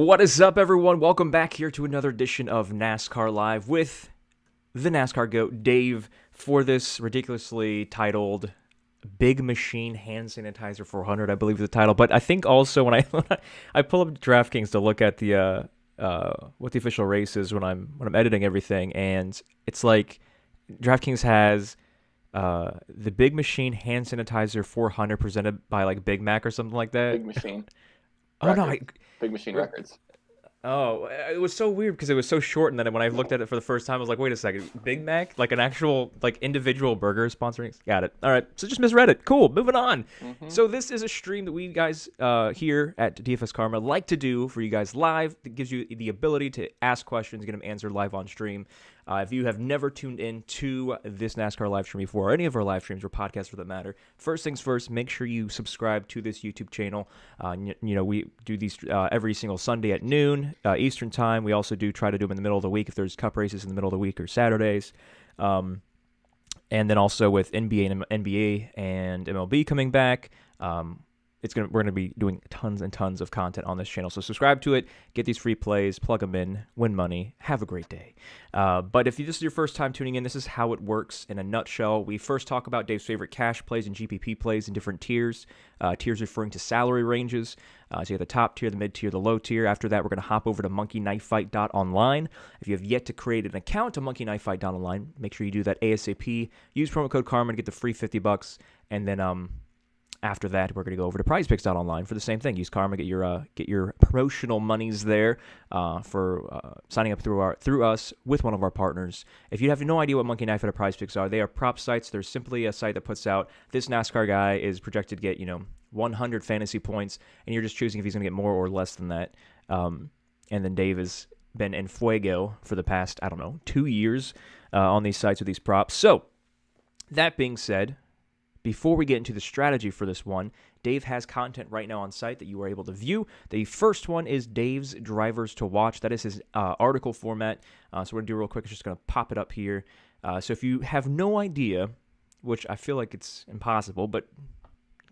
What is up, everyone? Welcome back here to another edition of NASCAR Live with the NASCAR GOAT, Dave, for this ridiculously titled Big Machine Hand Sanitizer 400, I believe is the title. But I think also when I pull up DraftKings to look at the what the official race is when I'm editing everything, and it's like DraftKings has the Big Machine Hand Sanitizer 400 presented by like Big Mac or something like that. Big Machine. Oh no, Big Machine Records. Oh, it was so weird because it was so short, and then when I looked at it for the first time, I was like, "Wait a second, Big Mac, like an actual like individual burger sponsoring?" Got it. All right, so just misread it. Cool, moving on. So this is a stream that we guys here at DFS Karma like to do for you guys live. It gives you the ability to ask questions, get them answered live on stream. If you have never tuned in to this NASCAR live stream before, or any of our live streams or podcasts for that matter, first things first, make sure you subscribe to this YouTube channel. We do these every single Sunday at noon Eastern time. We also do try to do them in the middle of the week if there's cup races in the middle of the week or Saturdays. And then also with NBA and MLB coming back, we're gonna be doing tons and tons of content on this channel. So subscribe to it, get these free plays, plug them in, win money, have a great day. But if this is your first time tuning in, this is how it works in a nutshell. We first talk about Dave's favorite cash plays and GPP plays in different tiers. Tiers referring to salary ranges. So you have the top tier, the mid tier, the low tier. After that, we're going to hop over to monkeyknifefight.online. If you have yet to create an account to monkeyknifefight.online, make sure you do that ASAP. Use promo code KARMA to get the free $50, and then after that, we're going to go over to PrizePicks.online for the same thing. Use Karma, get your promotional monies there for signing up through us with one of our partners. If you have no idea what Monkey Knife and PrizePicks are, they are prop sites. They're simply a site that puts out this NASCAR guy is projected to get 100 fantasy points, and you're just choosing if he's going to get more or less than that. And then Dave has been in fuego for the past 2 years on these sites with these props. So that being said, before we get into the strategy for this one, Dave has content right now on site that you are able to view. The first one is Dave's Drivers to Watch. That is his article format. So we're going to do real quick. I'm just going to pop it up here. So if you have no idea, which I feel like it's impossible, but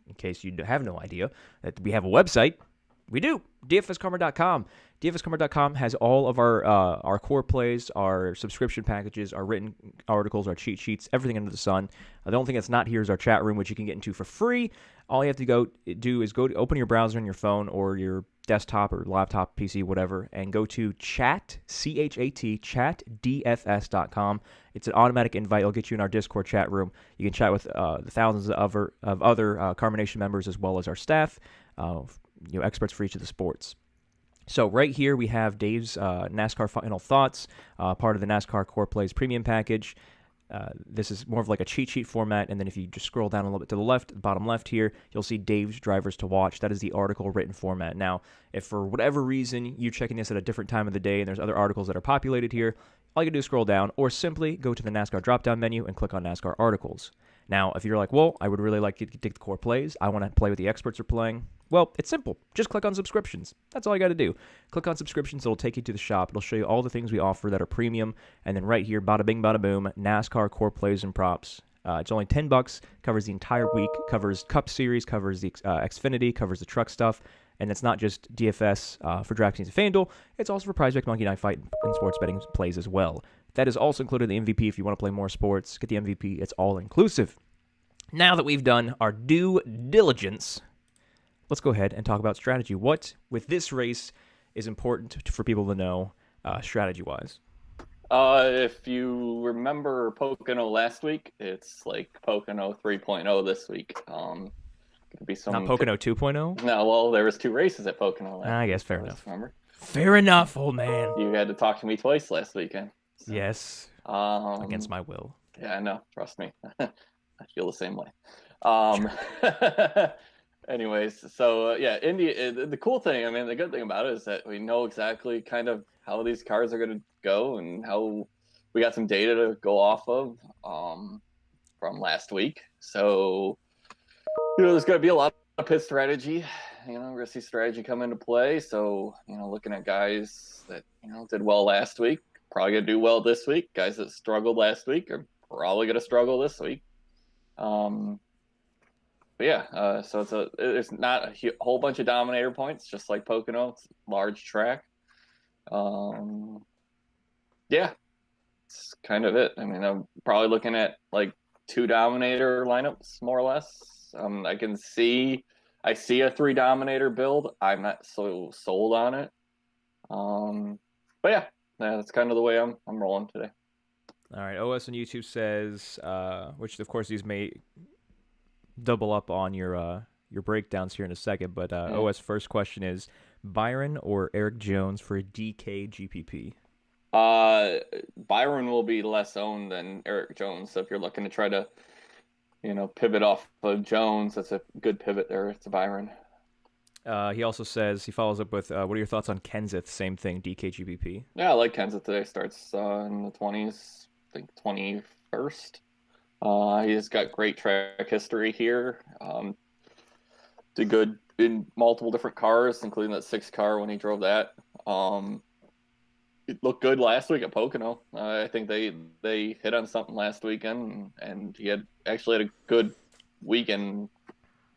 in case you have no idea, that we have a website. We do. DFSkarma.com. DFSkarma.com has all of our core plays, our subscription packages, our written articles, our cheat sheets, everything under the sun. The only thing that's not here is our chat room, which you can get into for free. All you have to go do is go to open your browser on your phone or your desktop or laptop, PC, whatever, and go to chat, C-H-A-T, chatdfs.com. It's an automatic invite. It'll get you in our Discord chat room. You can chat with the thousands of other Karma Nation members as well as our staff, experts for each of the sports. So right here we have Dave's NASCAR Final Thoughts, part of the NASCAR Core Plays Premium Package. This is more of like a cheat sheet format, and then if you just scroll down a little bit to the left, the bottom left here, you'll see Dave's Drivers to Watch. That is the article written format. Now, if for whatever reason you're checking this at a different time of the day and there's other articles that are populated here, all you can do is scroll down or simply go to the NASCAR drop-down menu and click on NASCAR Articles. Now, if you're like, well, I would really like to take the core plays, I want to play what the experts are playing, well, it's simple. Just click on subscriptions. That's all you got to do. Click on subscriptions. It'll take you to the shop. It'll show you all the things we offer that are premium. And then right here, bada bing, bada boom, NASCAR core plays and props. It's only $10, covers the entire week, covers Cup Series, covers the Xfinity, covers the truck stuff. And it's not just DFS for DraftKings and FanDuel. It's also for PrizePicks, Monkey Knife Fight, and sports betting plays as well. That is also included in the MVP. If you want to play more sports, get the MVP. It's all inclusive. Now that we've done our due diligence, let's go ahead and talk about strategy. What, with this race, is important for people to know strategy-wise? If you remember Pocono last week, it's like Pocono 3.0 this week. Could be some Not Pocono 2.0? No, well, there was 2 races at Pocono last week. I guess fair enough. Remember? Fair enough, old man. You had to talk to me twice last weekend. So, yes. Against my will. Yeah, I know. Trust me. I feel the same way. Anyways, so Indy. The cool thing, the good thing about it is that we know exactly kind of how these cars are going to go, and how we got some data to go off of from last week. So there's going to be a lot of pit strategy. We're going to see strategy come into play. So looking at guys that did well last week, probably going to do well this week. Guys that struggled last week are probably going to struggle this week. but yeah, so it's not a whole bunch of dominator points, just like Pocono. It's a large track. Um, yeah, it's kind of it. I mean, I'm probably looking at like 2 dominator lineups, more or less. I see a 3 dominator build. I'm not so sold on it. But yeah, that's kind of the way I'm rolling today. All right, OS on YouTube says, which of course these may double up on your breakdowns here in a second, but Mm. OS first question is Byron or Eric Jones for a DK GPP? Uh, Byron will be less owned than Eric Jones. So if you're looking to try to, pivot off of Jones, that's a good pivot there. It's a Byron. He also says, he follows up with, what are your thoughts on Kenseth? Same thing, DK GPP. Yeah, I like Kansas today. Starts in the 20s, I think 21st. He's got great track history here. Did good in multiple different cars, including that 6 car when he drove that. It looked good last week at Pocono. I think they hit on something last weekend, and he actually had a good weekend,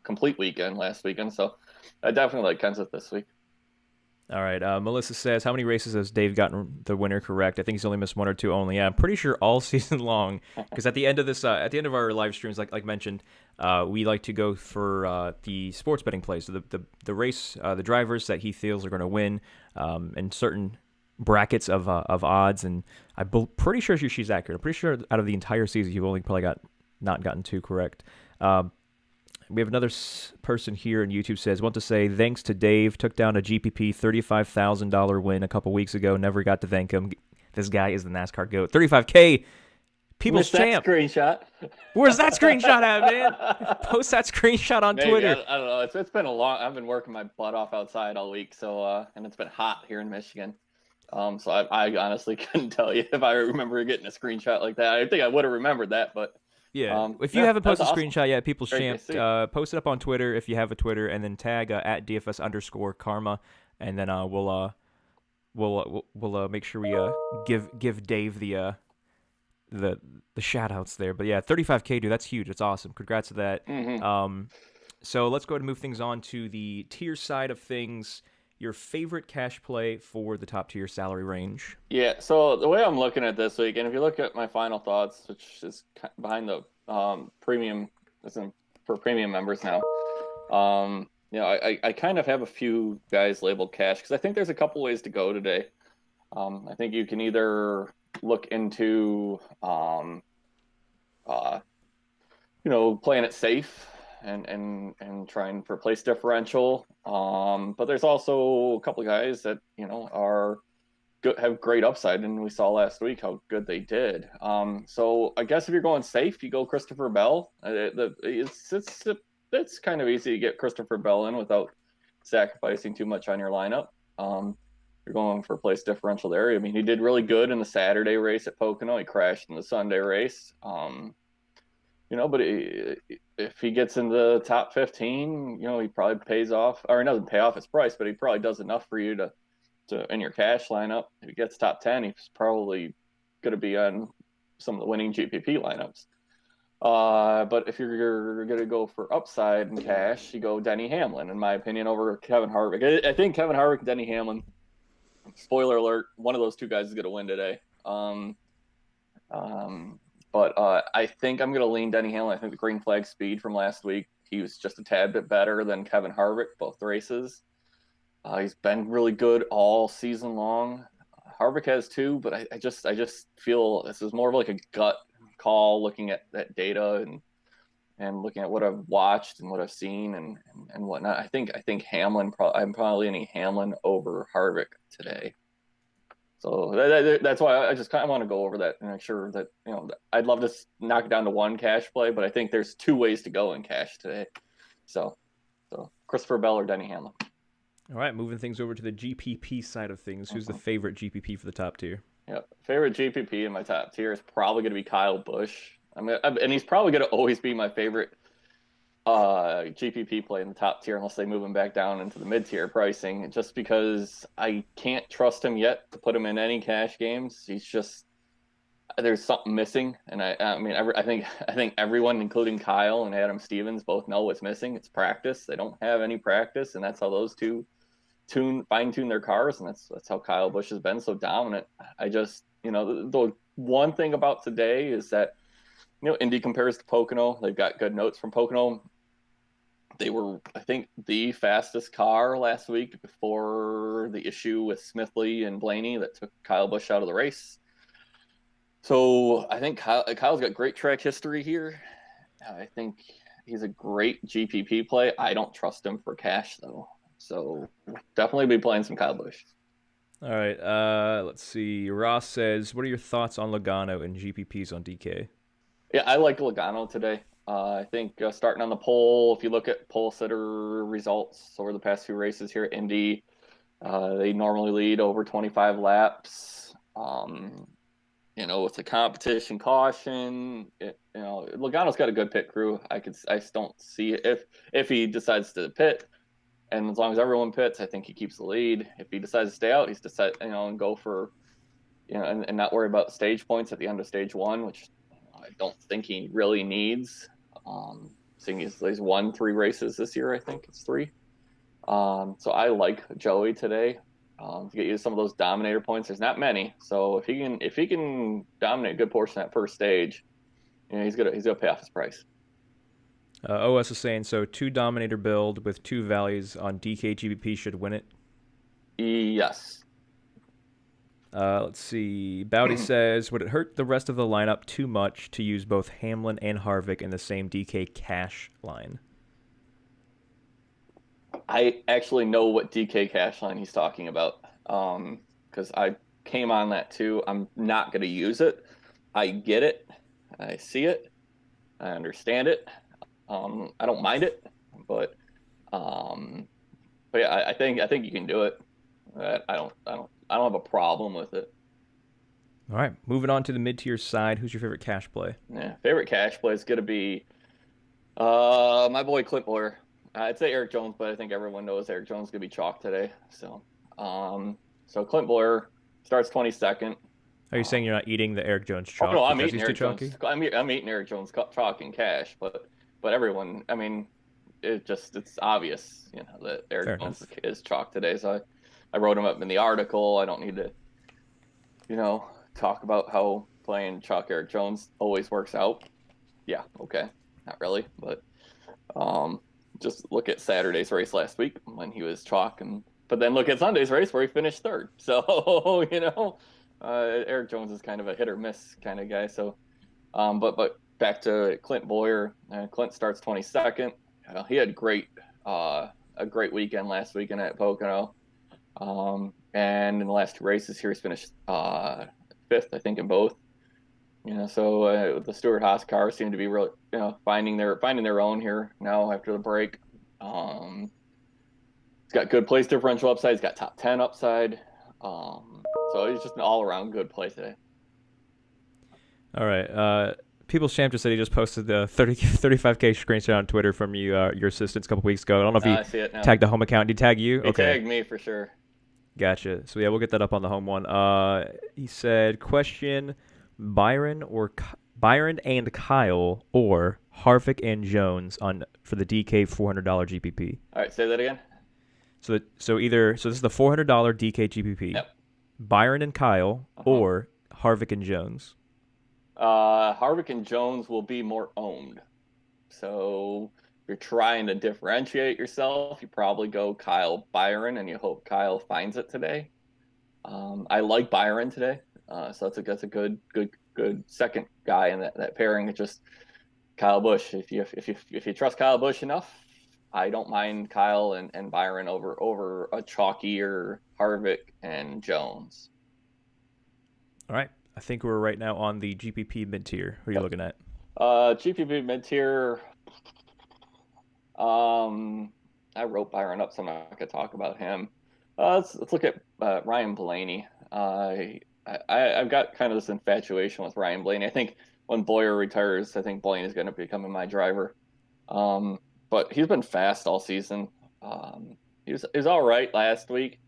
complete weekend last weekend. So I definitely like Kenseth this week. All right. Melissa says, how many races has Dave gotten the winner correct? I think he's only missed 1 or 2 only. Yeah, I'm pretty sure all season long. Because at the end of this, at the end of our live streams, like mentioned, we like to go for the sports betting plays. So the race, the drivers that he feels are going to win, and certain brackets of odds. And pretty sure she's accurate. I'm pretty sure out of the entire season, you've only probably not gotten 2 correct. We have another person here on YouTube says, want to say thanks to Dave, took down a GPP $35,000 win a couple weeks ago, never got to thank him. This guy is the NASCAR GOAT. 35K, people's Missed that champ. Screenshot. Where's that screenshot at, man? Post that screenshot on Maybe, Twitter. I don't know. It's been a long. I've been working my butt off outside all week, so and it's been hot here in Michigan. So I honestly couldn't tell you if I remember getting a screenshot like that. I think I would have remembered that, but Yeah, if you haven't posted a awesome. screenshot yet, people's Great champ, to see. post it up on Twitter if you have a Twitter, and then tag at DFS_karma, and then we'll make sure we give Dave the shout outs there. But yeah, 35K, dude, that's huge. That's awesome. Congrats to that. Mm-hmm. So let's go ahead and move things on to the tier side of things. Your favorite cash play for the top tier salary range? Yeah. So the way I'm looking at this week, and if you look at my final thoughts, which is behind the premium, isn't for premium members now. I kind of have a few guys labeled cash because I think there's a couple ways to go today. I think you can either look into playing it safe and trying for place differential. But there's also a couple of guys that are good, have great upside, and we saw last week how good they did. So I guess if you're going safe, you go Christopher Bell. It's kind of easy to get Christopher Bell in without sacrificing too much on your lineup. You're going for place differential there. I mean, he did really good in the Saturday race at Pocono. He crashed in the Sunday race. But if he gets in the top 15, he probably pays off, or he doesn't pay off his price, but he probably does enough for you to in your cash lineup. If he gets top 10, he's probably going to be on some of the winning GPP lineups. But if you're going to go for upside in cash, you go Denny Hamlin, in my opinion, over Kevin Harvick. I think Kevin Harvick and Denny Hamlin, spoiler alert, one of those 2 guys is going to win today. But I think I'm going to lean Denny Hamlin. I think the green flag speed from last week, he was just a tad bit better than Kevin Harvick, both races. He's been really good all season long. Harvick has too, but I just feel this is more of like a gut call, looking at that data and looking at what I've watched and what I've seen and whatnot. I think Hamlin. I'm probably leaning Hamlin over Harvick today. So that's why I just kind of want to go over that and make sure that I'd love to knock it down to 1 cash play, but I think there's 2 ways to go in cash today. So Christopher Bell or Denny Hamlin. All right, moving things over to the GPP side of things. Who's the favorite GPP for the top tier? Yeah, favorite GPP in my top tier is probably going to be Kyle Busch. And he's probably going to always be my favorite GPP play in the top tier unless they move him back down into the mid-tier pricing, just because I can't trust him yet to put him in any cash games. He's just there's something missing, and I mean, I think everyone, including Kyle and Adam Stevens, both know what's missing. It's practice. They don't have any practice, and that's how those two fine tune their cars, and that's how Kyle Busch has been so dominant. I just, the one thing about today is that Indy compares to Pocono. They've got good notes from Pocono. They were, I think, the fastest car last week before the issue with Smithley and Blaney that took Kyle Busch out of the race. So I think Kyle's got great track history here. I think he's a great GPP play. I don't trust him for cash, though. So definitely be playing some Kyle Busch. All right. Let's see. Ross says, what are your thoughts on Logano and GPPs on DK? Yeah, I like Logano today. I think starting on the pole, if you look at pole sitter results over the past few races here at Indy, they normally lead over 25 laps. With the competition caution, Logano's got a good pit crew. I just don't see it. If he decides to pit, and as long as everyone pits, I think he keeps the lead. If he decides to stay out, and go for, and not worry about stage points at the end of stage one, which I don't think he really needs. Seeing he's won 3 races this year, I think it's 3. So I like Joey today to get you some of those dominator points. There's not many, so if he can dominate a good portion of that first stage, he's gonna pay off his price. OS is saying, so 2 dominator build with 2 values on DK GBP should win it. Yes. Let's see. Bowdy says, would it hurt the rest of the lineup too much to use both Hamlin and Harvick in the same DK cash line? I actually know what DK cash line he's talking about, because I came on that too. I'm not going to use it. I get it. I see it. I understand it. I don't mind it, but yeah, I think you can do it. I don't have a problem with it. All right, moving on to the mid-tier side. Who's your favorite cash play? Yeah, favorite cash play is going to be my boy Clint Boyer. I'd say Eric Jones, but I think everyone knows Eric Jones is going to be chalk today. So Clint Boyer starts 22nd. Are you saying you're not eating the Eric Jones chalk? No, I'm eating Eric Jones. I'm eating Eric Jones chalk and cash, but everyone, I mean, it's obvious, that Eric Jones is chalk today. So I wrote him up in the article. I don't need to, talk about how playing chalk Eric Jones always works out. Yeah, okay, not really, but just look at Saturday's race last week when he was chalk, but then look at Sunday's race where he finished 3rd. So Eric Jones is kind of a hit or miss kind of guy. So, but back to Clint Boyer. Clint starts 22nd. He had a great weekend last weekend at Pocono. And in the last 2 races here, he's finished 5th, I think, in both. So the Stewart Haas cars seem to be really, finding their own here now after the break. He's got good place differential upside. He's got top 10 upside. So he's just an all-around good play today. All right. People's Champ just said he just posted the 35K screenshot on Twitter from your assistants a couple weeks ago. I don't know if he tagged the home account. Did he tag you? He tagged me for sure. Gotcha. So yeah, we'll get that up on the home one. He said, question, Byron and Kyle or Harvick and Jones for the DK $400 GPP. All right, say that again. So this is the $400 DK GPP. Yep. Byron and Kyle or Harvick and Jones. Harvick and Jones will be more owned. So if you're trying to differentiate yourself, you probably go Kyle Byron, and you hope Kyle finds it today. I like Byron today, so that's a good second guy in that pairing. It's just Kyle Busch. If you trust Kyle Busch enough, I don't mind Kyle and Byron over a chalkier Harvick and Jones. All right. I think we're right now on the GPP mid-tier. Who are you looking at? GPP mid-tier. I wrote Byron up, so I'm not going to talk about him. Let's look at Ryan Blaney. I've got kind of this infatuation with Ryan Blaney. I think when Boyer retires, I think Blaney is going to become my driver. But he's been fast all season. He was all right last week.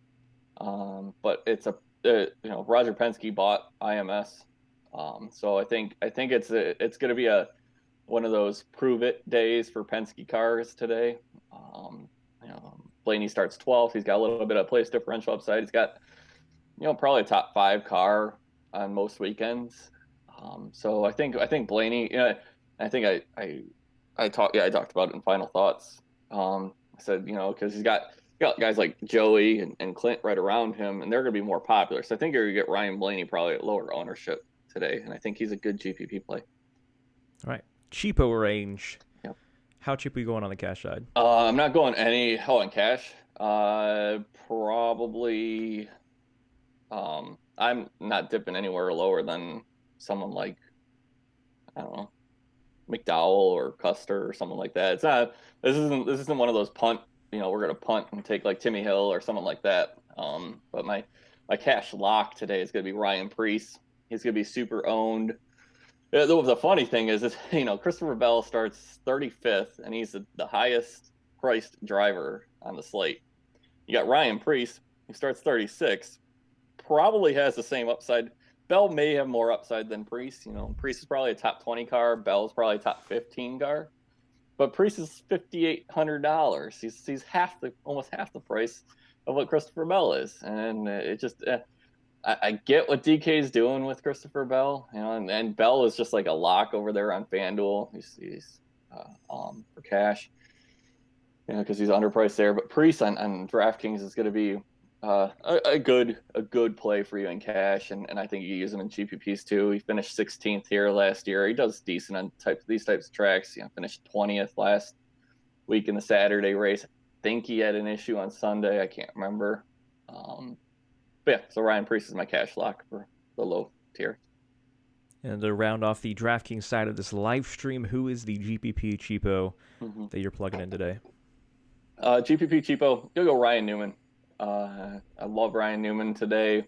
But it's Roger Penske bought IMS. So I think it's going to be one of those prove it days for Penske cars today. Blaney starts 12th. He's got a little bit of place differential upside. He's got probably a top 5 car on most weekends. So I think Blaney. I think I talked about it in final thoughts. I said because he's got guys like Joey and Clint right around him, and they're going to be more popular. So I think you're going to get Ryan Blaney probably at lower ownership today, and I think he's a good GPP play. All right, cheapo range. Yep. How cheap are you going on the cash side? I'm not going any in cash. Probably. I'm not dipping anywhere lower than someone like, I don't know, McDowell or Custer or someone like that. It's not. This isn't one of those punt. We're gonna punt and take like Timmy Hill or someone like that. But my cash lock today is gonna be Ryan Preece. He's gonna be super owned. The funny thing is, Christopher Bell starts 35th, and he's the highest priced driver on the slate. You got Ryan Preece, who starts 36th, probably has the same upside. Bell may have more upside than Preece. Preece is probably a top 20 car. Bell is probably a top 15 car. But Preece is $5,800. He's almost half the price of what Christopher Bell is, and it just. I get what DK is doing with Christopher Bell, and Bell is just like a lock over there on FanDuel. He's for cash, because he's underpriced there. But Preece on DraftKings is going to be a good play for you in cash, and I think you use him in GPPs too. He finished 16th here last year. He does decent on these types of tracks. Finished 20th last week in the Saturday race. I think he had an issue on Sunday. I can't remember. But yeah, so Ryan Preece is my cash lock for the low tier. And to round off the DraftKings side of this live stream, who is the GPP cheapo that you're plugging in today? GPP cheapo, you'll go Ryan Newman. I love Ryan Newman today.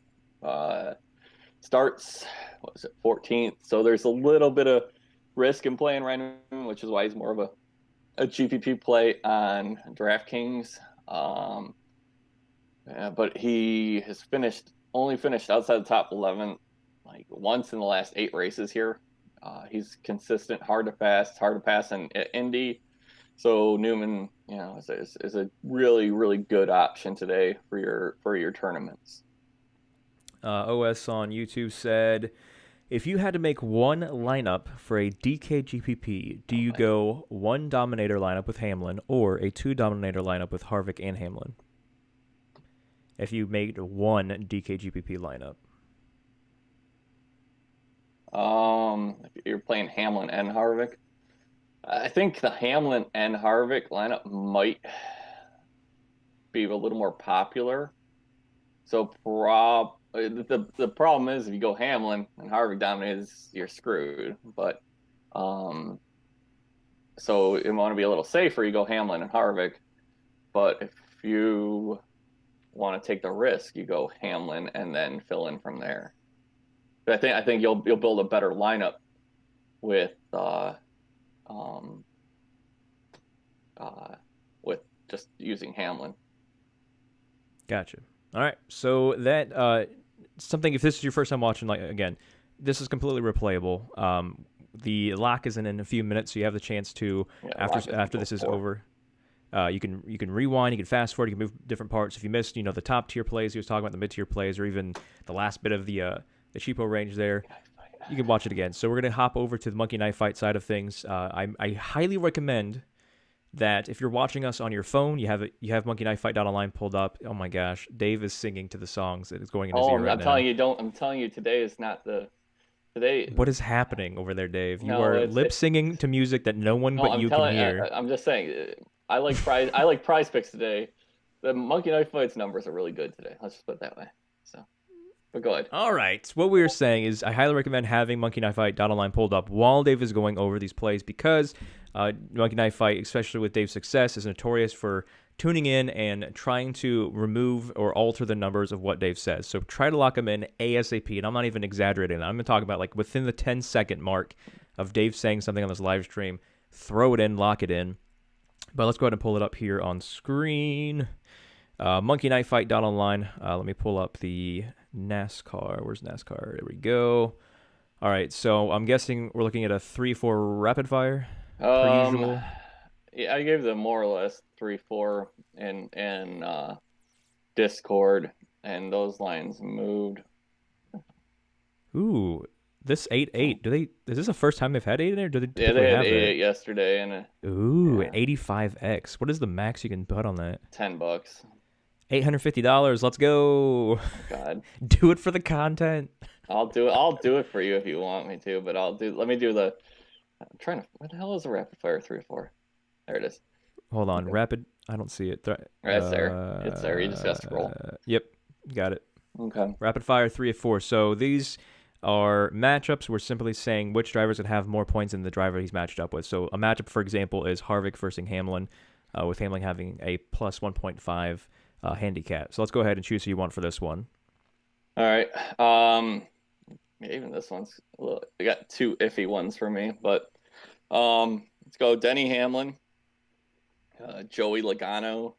Starts, 14th? So there's a little bit of risk in playing Ryan Newman, which is why he's more of a GPP play on DraftKings. But he has only finished outside the top 11 like once in the last 8 races here. He's consistent, hard to pass in Indy. So Newman, is a really, really good option today for your tournaments. OS on YouTube said, if you had to make one lineup for a DK GPP, do you go one Dominator lineup with Hamlin or a 2 Dominator lineup with Harvick and Hamlin? If you made one DK GPP lineup. If you're playing Hamlin and Harvick, I think the Hamlin and Harvick lineup might be a little more popular. So the problem is if you go Hamlin and Harvick dominates, you're screwed. But so you want to be a little safer, you go Hamlin and Harvick. But if you want to take the risk, you go Hamlin and then fill in from there. But I think you'll build a better lineup with just using Hamlin. Gotcha. All right, so that something. If this is your first time watching, again, this is completely replayable. The lock is in a few minutes, so you have the chance to after this is over. You can rewind, you can fast forward, you can move different parts. If you missed, the top tier plays he was talking about, the mid tier plays, or even the last bit of the cheapo range there, you can watch it again. So we're gonna hop over to the Monkey Knife Fight side of things. I highly recommend that if you're watching us on your phone, you have Monkey Knife Fight.online pulled up. Oh my gosh, Dave is singing to the songs that is going in his ear right now. I'm telling you, today is not the today. What is happening over there, Dave? You are lip singing to music that no one but you can hear. I'm just saying. I like PrizePicks today. The Monkey Knife Fights numbers are really good today. Let's just put it that way. So, but go ahead. All right. What we were saying is I highly recommend having Monkey Knife Fight.online pulled up while Dave is going over these plays because Monkey Knife Fight, especially with Dave's success, is notorious for tuning in and trying to remove or alter the numbers of what Dave says. So try to lock them in ASAP. And I'm not even exaggerating. I'm going to talk about within the 10-second mark of Dave saying something on this live stream. Throw it in, lock it in. But let's go ahead and pull it up here on screen. monkeyknifefight.online. Let me pull up the NASCAR. Where's NASCAR? There we go. All right, so I'm guessing we're looking at a 3-4 rapid fire, per Um, usual. yeah, I gave them more or less 3-4 in Discord, and those lines moved. Ooh, this 8-8. So, Is this the first time they've had 8 in there? Do they yeah, typically they had have that? 8 yesterday, and Ooh, an yeah, 85x. What is the max you can put on that? $10. $850. Let's go. Oh, God, Do it for the content. I'll do it. I'll do it for you if you want me to, but I'll do. Let me do the. I'm trying to. What the hell is a rapid fire 3-4? There it is. Hold on, Okay. rapid. I don't see it. It's there. It's there. You just gotta scroll. Yep, got it. Okay. Rapid fire 3-4. So these are matchups. We're simply saying which drivers would have more points than the driver he's matched up with. So a matchup, for example, is Harvick versus Hamlin, with Hamlin having a plus 1.5 handicap. So let's go ahead and choose who you want for this one. All right. Yeah, even this one's a little. I got two iffy ones for me, but let's go Denny Hamlin, Joey Logano.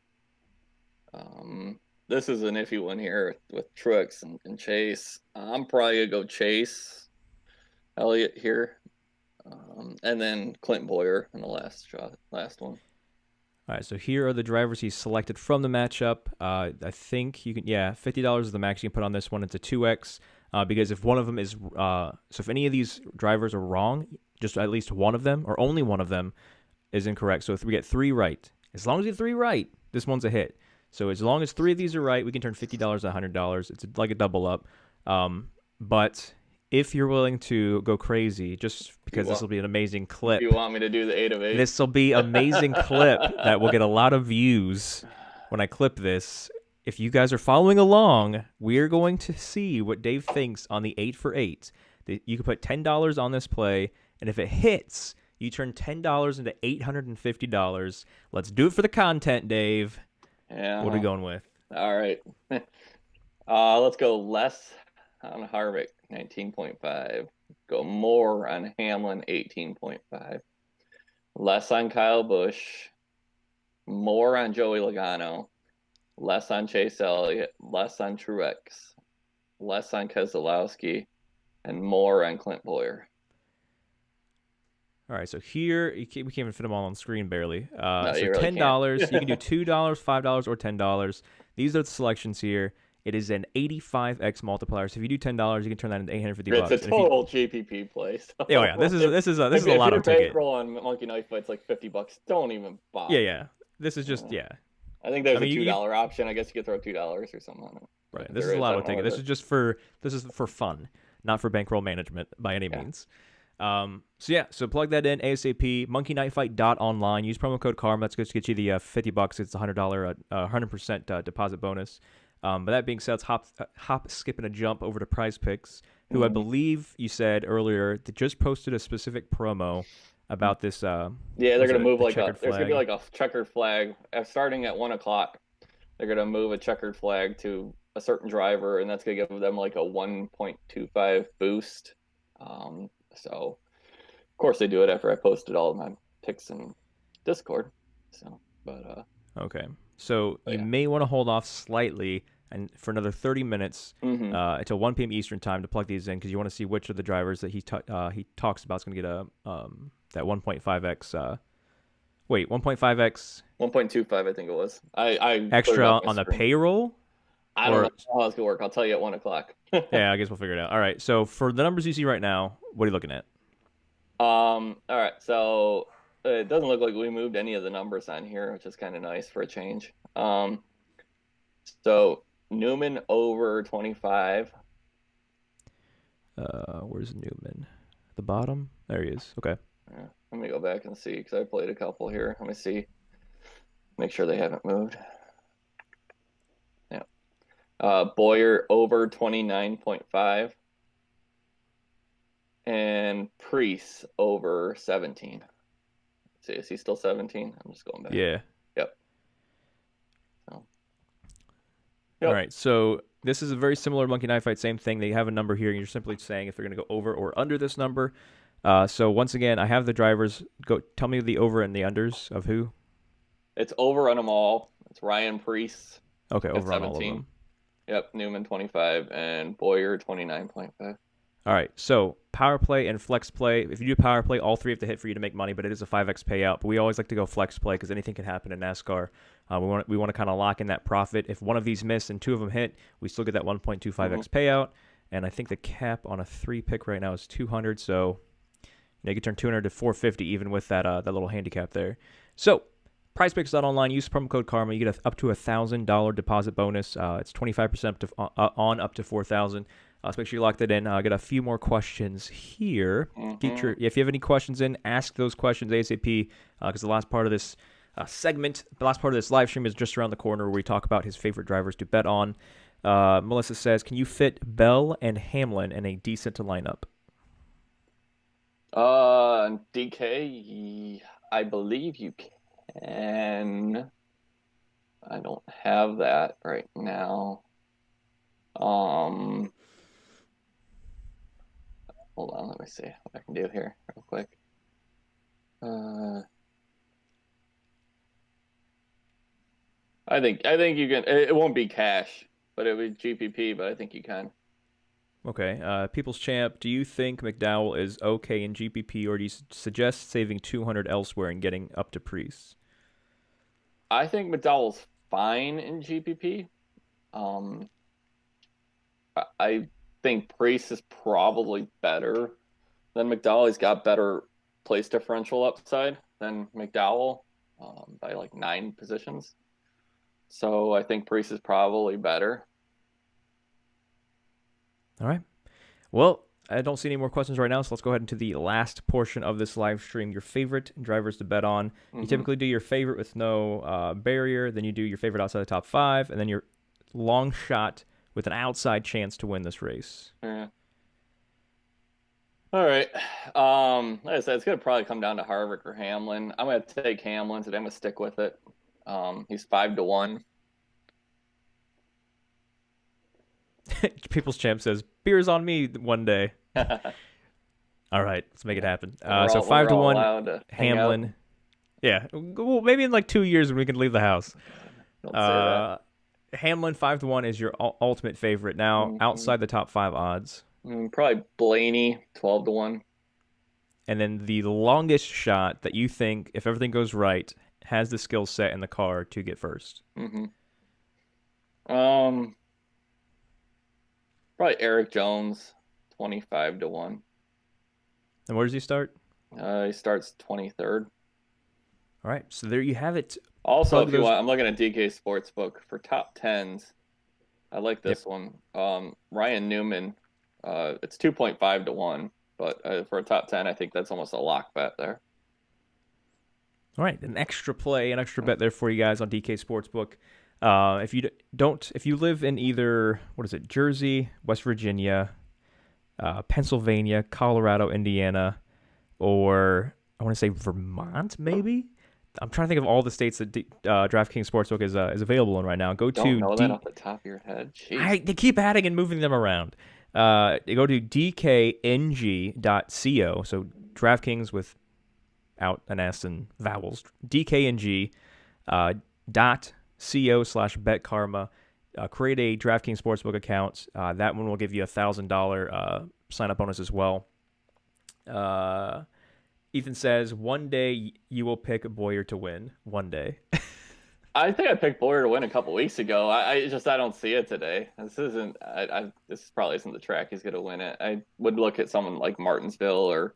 This is an iffy one here with Truex and Chase. I'm probably gonna go Chase Elliott here, and then Clint Boyer in the last one. All right, so here are the drivers he's selected from the matchup. I think you can, $50 is the max you can put on this one. It's a 2x, because if one of them is, so if any of these drivers are wrong, just at least one of them, or only one of them, is incorrect. So if we get 3 right, as long as you get 3 right, this one's a hit. So as long as 3 of these are right, we can turn $50 to $100. It's like a double up. But if you're willing to go crazy, just because this will be an amazing clip. You want me to do the 8 of 8? This will be an amazing clip that will get a lot of views when I clip this. If you guys are following along, we're going to see what Dave thinks on the 8 for 8. You can put $10 on this play, and if it hits, you turn $10 into $850. Let's do it for the content, Dave. Yeah. What are we going with? All right. Let's go less on Harvick, 19.5. Go more on Hamlin, 18.5. Less on Kyle Busch. More on Joey Logano. Less on Chase Elliott. Less on Truex. Less on Keselowski. And more on Clint Boyer. All right, so here we can't even fit them all on screen barely. No, so you really $10, can't. you can do $2, $5, or $10. These are the selections here. It is an 85x multiplier. So if you do $10, you can turn that into $850. It's a total GPP play. So. Oh yeah, this is a lotto if you ticket. bankroll on Monkey Knife Fights like $50, don't even bother. Yeah. This is just I think there's a $2 option. I guess you could throw $2 or something on it. Right. This is a lotto ticket. This is for fun, not for bankroll management by any means. So plug that in ASAP. monkeyknifefight.online. Use promo code KARM. That's going to get you the $50. It's a $100 100% deposit bonus. But that being said, let's hop, skip, and a jump over to PrizePicks, who I believe you said earlier that just posted a specific promo about this. They're going to move there's going to be like a checkered flag starting at 1:00. They're going to move a checkered flag to a certain driver, and that's going to give them like a 1.25 boost. So of course they do it after I posted all of my picks in Discord. So, but okay. So you may want to hold off slightly and for another 30 minutes until 1 p.m. Eastern time to plug these in, because you want to see which of the drivers that he talks about is going to get that 1.5x. 1.5x. 1.25, I think it was. I extra on the payroll. I don't know how it's gonna work. I'll tell you at 1:00. Yeah, I guess we'll figure it out. All right. So for the numbers you see right now, what are you looking at? All right. So it doesn't look like we moved any of the numbers on here, which is kind of nice for a change. So Newman over 25. Where's Newman? The bottom? There he is. Okay. Yeah, let me go back and see, because I played a couple here. Let me see. Make sure they haven't moved. Yeah. Boyer over 29.5. And Priest over 17. Let's see, is he still 17? I'm just going back. Yeah. Yep. All right. So this is a very similar Monkey Knife Fight. Same thing. They have a number here, and you're simply saying if they're going to go over or under this number. So once again, I have the drivers. Go tell me the over and the unders of who. It's over on them all. It's Ryan Priest. Okay, over 17. On all of them. Yep, Newman 25 and Boyer 29.5. All right, so power play and flex play. If you do power play, all three have to hit for you to make money, but it is a 5x payout. But we always like to go flex play because anything can happen in NASCAR. We want to kind of lock in that profit. If one of these miss and two of them hit, we still get that 1.25x payout. And I think the cap on a 3-pick right now is 200. So you can turn 200 to 450 even with that little handicap there. So PrizePicks.online, use promo code Karma. You get up to $1,000 deposit bonus. It's 25% on up to $4,000. So make sure you lock that in. Get a few more questions here. If you have any questions ask those questions ASAP because the last part of this segment, the last part of this live stream is just around the corner where we talk about his favorite drivers to bet on. Melissa says, can you fit Bell and Hamlin in a decent lineup? DK, I believe you can. I don't have that right now. Hold on, let me see what I can do here real quick. I think you can. It won't be cash, but it would be GPP. But I think you can. Okay. People's Champ, do you think McDowell is okay in GPP, or do you suggest saving 200 elsewhere and getting up to Priest? I think McDowell's fine in GPP. I think Priest is probably better than McDowell. He's got better place differential upside than McDowell by like 9 positions. So I think Priest is probably better. All right. Well, I don't see any more questions right now, so let's go ahead into the last portion of this live stream. Your favorite drivers to bet on. You typically do your favorite with no barrier, then you do your favorite outside the top 5, and then your long shot with an outside chance to win this race. Yeah. All right. Like I said, it's going to probably come down to Harvick or Hamlin. I'm going to take Hamlin today. I'm going to stick with it. He's 5-1. People's Champ says, beer's on me one day. All right, let's make it happen. So 5-1, Hamlin. Yeah, well, maybe in like 2 years when we can leave the house. Don't say that. Hamlin 5-1 is your ultimate favorite. Now, outside the top 5 odds. Probably Blaney 12-1. And then the longest shot that you think, if everything goes right, has the skill set in the car to get first. Probably Eric Jones 25-1. And where does he start? He starts 23rd. All right, so there you have it. Also, if you want, I'm looking at DK Sportsbook for top 10s. I like this one. Ryan Newman, it's 2.5-1, but for a top 10, I think that's almost a lock bet there. All right, an extra bet there for you guys on DK Sportsbook. If you live in either, Jersey, West Virginia, Pennsylvania, Colorado, Indiana, or I want to say Vermont, maybe. I'm trying to think of all the states that DraftKings Sportsbook is available in right now. Go Don't know that off the top of your head. They keep adding and moving them around. Go to dkng.co. So DraftKings without an S and vowels. dkng.co/betkarma. Create a DraftKings Sportsbook account. That one will give you a $1,000 sign-up bonus as well. Ethan says, one day you will pick Boyer to win. One day. I think I picked Boyer to win a couple weeks ago. I don't see it today. This probably isn't the track he's going to win it. I would look at someone like Martinsville or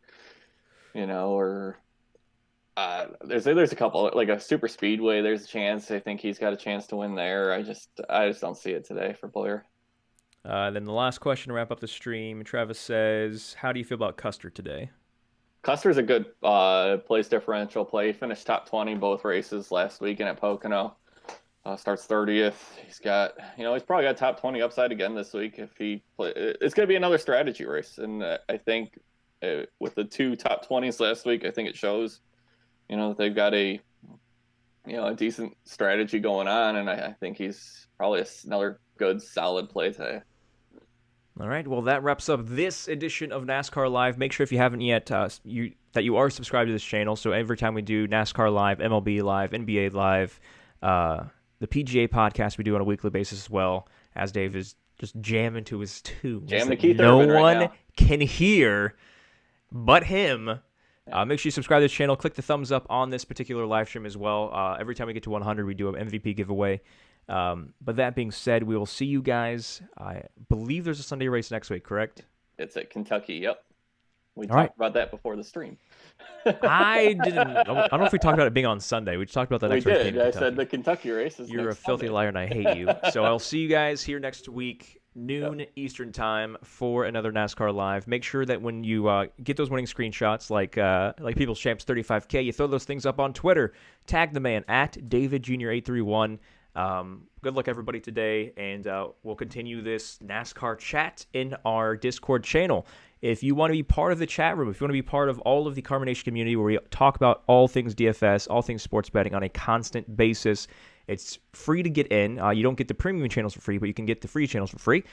there's a couple, like a super speedway. There's a chance. I think he's got a chance to win there. I just don't see it today for Boyer. Then the last question to wrap up the stream. Travis says, how do you feel about Custer today? Custer's a good place differential play. He finished top 20 both races last weekend at Pocono. Starts 30th. He's probably got top 20 upside again this week if he play. It's going to be another strategy race, and I think with the 2 top 20s last week, I think it shows. They've got a decent strategy going on, and I think he's probably another good solid play today. All right, well, that wraps up this edition of NASCAR Live. Make sure if you haven't yet, that you are subscribed to this channel, so every time we do NASCAR Live, MLB Live, NBA Live, the PGA podcast we do on a weekly basis as well, as Dave is just jam into his tune. Jam that to Keith no Urban right one now. can hear but him. Make sure you subscribe to this channel. Click the thumbs up on this particular live stream as well. Every time we get to 100, we do an MVP giveaway. But that being said, we will see you guys. I believe there's a Sunday race next week, correct? It's at Kentucky. Yep. We All right. talked about that before the stream. I don't know if we talked about it being on Sunday. We just talked about the next We race did. being in I said Kentucky. the Kentucky race is You're a next filthy Sunday. liar, and I hate you. So I'll see you guys here next week, noon Eastern time, for another NASCAR Live. Make sure that when you get those winning screenshots, like People's Champs 35K, you throw those things up on Twitter. Tag the man at DavidJr831. Good luck, everybody, today, and we'll continue this NASCAR chat in our Discord channel. If you want to be part of the chat room, if you want to be part of all of the Carbonation community where we talk about all things DFS, all things sports betting on a constant basis, it's free to get in. You don't get the premium channels for free, but you can get the free channels for free,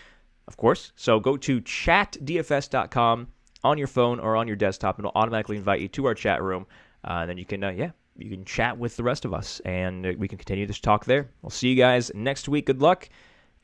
of course. So go to chatdfs.com on your phone or on your desktop, and it'll automatically invite you to our chat room. And then you can, you can chat with the rest of us, and we can continue this talk there. We'll see you guys next week. Good luck.